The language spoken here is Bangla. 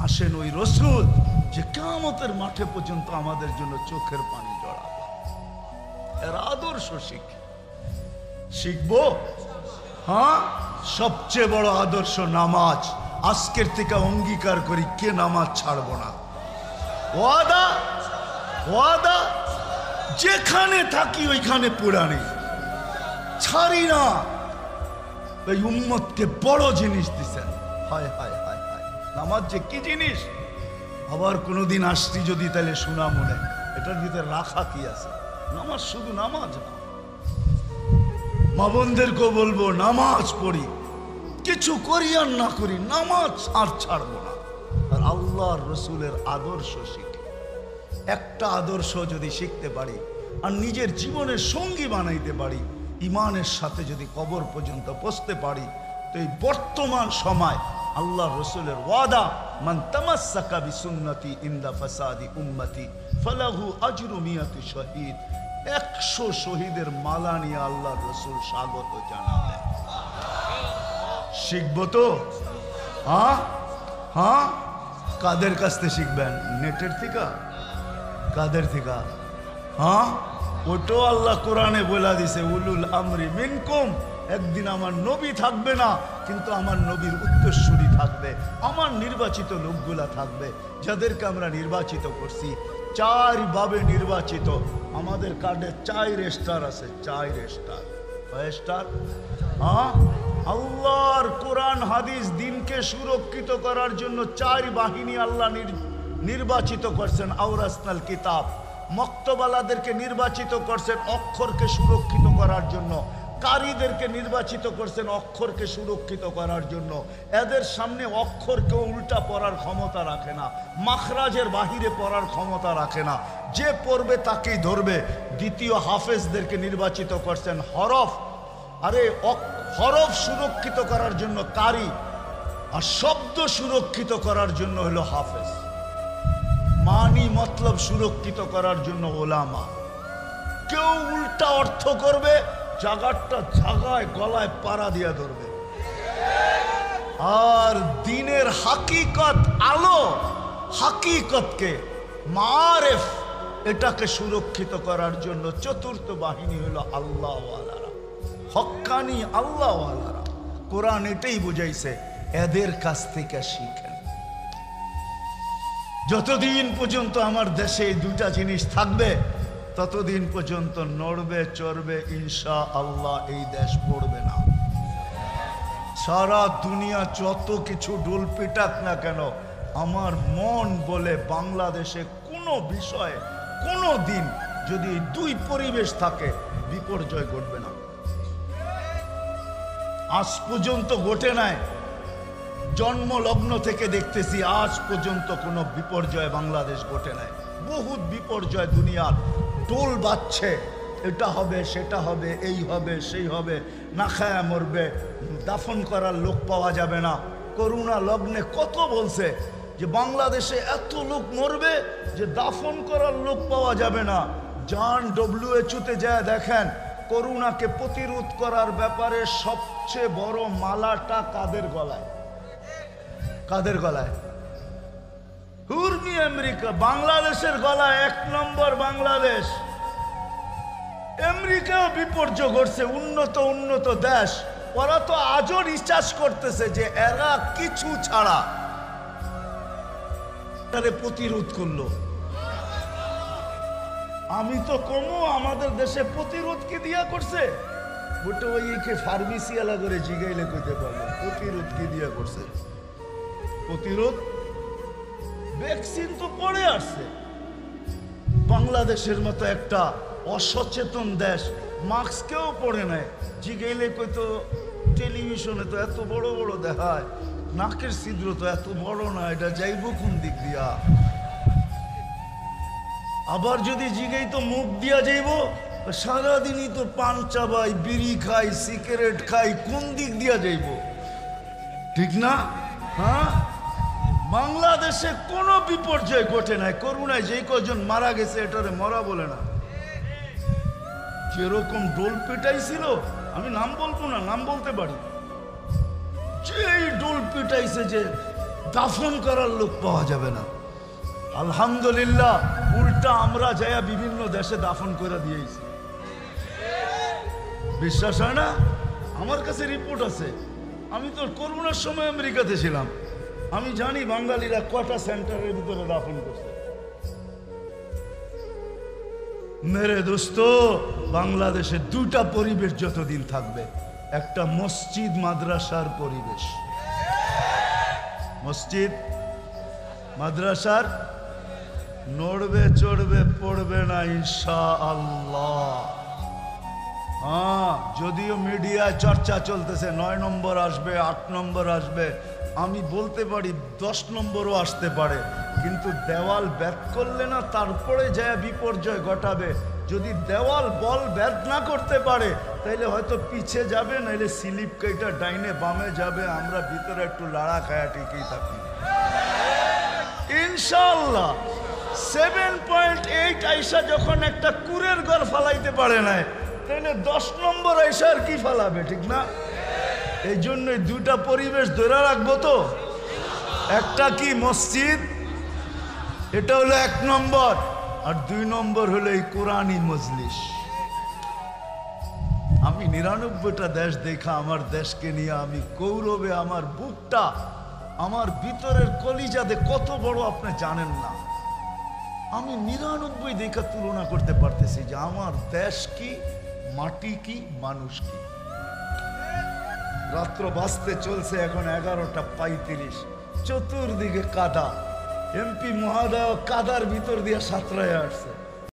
আসেন ওই রসুল যে কিয়ামতের মাঠে পর্যন্ত আমাদের জন্য চোখের পানি জড়াবে। এর আদর্শ শিখবো। হ্যাঁ, সবচেয়ে বড় আদর্শ নামাজ। আজকের থেকে অঙ্গীকার করি কে নামাজ ছাড়বো না। ওয়াদা, ওয়াদা, যেখানে থাকি ওইখানে পুরানি ছাড়ি না। এই উম্মতকে বড় জিনিস দিছেন। হায় হায় হায় হায়, নামাজ যে কি জিনিস। আবার কোনোদিন আসছি যদি তাহলে শোনা মনে, এটার ভিতরে রাখা কি আছে। নামাজ শুধু নামাজ না, মা বোনদেরকেও বলবো নামাজ পড়ি, কিছু করি আর না করি নামাজ আর ছাড়বো না। আর আল্লাহর রসুলের আদর্শ শিখি। একটা আদর্শ যদি শিখতে পারি আর নিজের জীবনের সঙ্গী বানাইতে পারি, ইমানের সাথে যদি কবর পর্যন্ত পৌঁছতে পারি, তো এই বর্তমান সময় আল্লাহ রসুলের ওয়াদা, মান তামাসসাকা বিসুন্নতি ইনদা ফাসাদি উম্মতি ফালাহু আজরু মিয়াতি শহীদ। 100 শহীদের মালা নিয়ে আল্লাহ রসুল স্বাগত জানাবেন। শিখবো তো? হ্যাঁ হ্যাঁ, কাদের কাছ থেকে শিখবেন? নেটের থেকে? কাদের থেকে? হ্যাঁ, ওটাও আল্লাহ কোরআনে বলে দিছে, উলুল আমরি মিনকুম। একদিন আমার নবী থাকবে না, কিন্তু আমার নবীর উত্তরসূরি থাকবে, আমার নির্বাচিত লোকগুলা থাকবে, যাদেরকে আমরা নির্বাচিত করছি। 4 ভাবে নির্বাচিত। আমাদের কার্ডে 4 স্টার আছে। 4 স্টার। কয় স্টার? হ্যাঁ, আল্লাহর কোরআন হাদিস দিনকে সুরক্ষিত করার জন্য 4 বাহিনী আল্লাহ নির্বাচিত করছেন। আওরাসনাল কিতাব, মক্তবালাদেরকে নির্বাচিত করছেন অক্ষরকে সুরক্ষিত করার জন্য, কারীদেরকে নির্বাচিত করছেন অক্ষরকে সুরক্ষিত করার জন্য। এদের সামনে অক্ষরকে উল্টা পড়ার ক্ষমতা রাখে না, মাখরাজের বাহিরে পড়ার ক্ষমতা রাখে না, যে পড়বে তাকেই ধরবে। দ্বিতীয় হাফেজদেরকে নির্বাচিত করছেন হরফ, আরে হরফ সুরক্ষিত করার জন্য কারি, আর শব্দ সুরক্ষিত করার জন্য হলো হাফেজ। মানি মতলব সুরক্ষিত করার জন্য ওলামা। কেউ উল্টা অর্থ করবে, জাগারটা জাগায় গলায় পাড়া দিয়া ধরবে। আর দিনের হাকিকত, আলো, হাকিকতকে মারেফ, এটাকে সুরক্ষিত করার জন্য 4র্থ বাহিনী হলো আল্লাহওয়ালারা, হক্কানি আল্লাহওয়ালারা। কোরআন এটাই বুঝাইছে, এদের কাছ থেকে শিখেন। যতদিন পর্যন্ত আমার দেশে এই 2টা জিনিস থাকবে, ততদিন পর্যন্ত নড়বে চড়বে ইনশা আল্লাহ এই দেশ পড়বে না। সারা দুনিয়া যত কিছু ডুল পিটাক না কেন, আমার মন বলে বাংলাদেশে কোনো বিষয়ে কোনো দিন যদি 2 পরিবেশ থাকে, বিপর্যয় ঘটবে না। আজ পর্যন্ত ঘটে নাই, জন্ম লগ্ন থেকে দেখতেছি আজ পর্যন্ত কোনো বিপর্যয় বাংলাদেশ ঘটে নাই। বহুত বিপর্যয় দুনিয়ার টোল বাজছে, এটা হবে সেটা হবে, এই হবে সেই হবে, না খায়া মরবে, দাফন করার লোক পাওয়া যাবে না। করোনা লগ্নে কত বলছে যে বাংলাদেশে এত লোক মরবে যে দাফন করার লোক পাওয়া যাবে না। জান WHO-তে যায় দেখেন, করোনাকে প্রতিরোধ করার ব্যাপারে সবচেয়ে বড় মালাটা কাদের গলায়? কাদের গলায়? হুরমি আমেরিকা। বাংলাদেশের গলায় 1 নম্বর বাংলাদেশ। আমেরিকাও বিপর্যয় ঘটছে, উন্নত দেশ, ওরা তো আজও রিসার্চ করতেছে যে এরা কিছু ছাড়া তারে প্রতিরোধ করলো। আমি তো কমও আমাদের দেশে প্রতিরোধ কি দিয়া করছে? ওটা ওইকে ফার্মেসি আলা করে জিগাইলে কইতে পারবো প্রতিরোধ কি দিয়া করছে। প্রতিরোধ ভ্যাকসিন তো পড়ে আসছে। বাংলাদেশের মতো একটা অসচেতন দেশ মাস্কেও পড়ে নেয়, জিগাইলে কইতো টেলিভিশনে তো এত বড় বড় দেখায়, নাকের ছিদ্র তো এত বড় না, এটা যাইব কোন দিক দিয়া? আবার যদি জিগাই তো মুখ দিয়া যাইব, সারাদিনই তো পান চাবাই, বিড়ি খাই, সিগারেট খাই, কোন দিক দিয়া যাইব? ঠিক না? হ্যাঁ, বাংলাদেশে কোনো বিপর্যয় ঘটে নাই। করোনায় যেই কজন মারা গেছে এটারে মরা বলে না। যেরকম ডোল পিটাইছিল, আমি নাম বলবো না, নাম বলতে পারি, যেই ডোল পিটাইছে যে দাফন করার লোক পাওয়া যাবে না। আলহামদুলিল্লাহ, উল্টা আমরা যাইয়া বিভিন্ন দেশে দাফন করে দিয়েছি। বিশ্বাস হয় না? আমার কাছে রিপোর্ট আছে। আমি তো করোনার সময় আমেরিকাতে ছিলাম, আমি জানি বাঙালিরা কটা সেন্টারের ভিতরে দাফন করছে। মেরে দোস্ত, বাংলাদেশে দুটা পরিবেশ যতদিন থাকবে, একটা মসজিদ মাদ্রাসার পরিবেশ। মসজিদ মাদ্রাসার নড়বে চড়বে পড়বে না ইনশাআল্লাহ। হ্যাঁ, যদিও মিডিয়ায় চর্চা চলতেছে 9 নম্বর আসবে, 8 নম্বর আসবে, আমি বলতে পারি 10 নম্বরও আসতে পারে, কিন্তু দেওয়াল ব্যাধ করলে না তারপরে যায় বিপর্যয় ঘটাবে। যদি দেওয়াল বল ব্যাধ না করতে পারে তাইলে হয়তো পিছে যাবে, নাইলে স্লিপ কেটে ডাইনে বামে যাবে, আমরা ভিতরে একটু লাড়া খায়া ঠিকই থাকি ইনশাআল্লাহ। 7.8 আইসা যখন একটা কুরের ঘর ফালাইতে পারে না, তাহলে 10 নম্বর আইসা আর কি ফালাবে, ঠিক না? এই জন্য দুটা পরিবেশ ধরে রাখবো। তো একটা কি মসজিদ, এটা হলো 1 নম্বর, আর 2 নম্বর হলো এই কোরআনী মজলিস। আমি 99টা দেশ দেখা আমার দেশকে নিয়ে আমি গৌরবে, আমার বুকটা, আমার ভিতরের কলিজাতে কত বড় আপনি জানেন না। আমি 99 দেখা তুলনা করতে পারতেছি যে আমার দেশ কি, মাটি কি, মানুষ কি। রাত্র বাজতে চলছে এখন 11:35, চতুর্দিকে কাদা। এমপি মহোদয় কাদার ভিতর দিয়ে সাঁতরায় আসছে।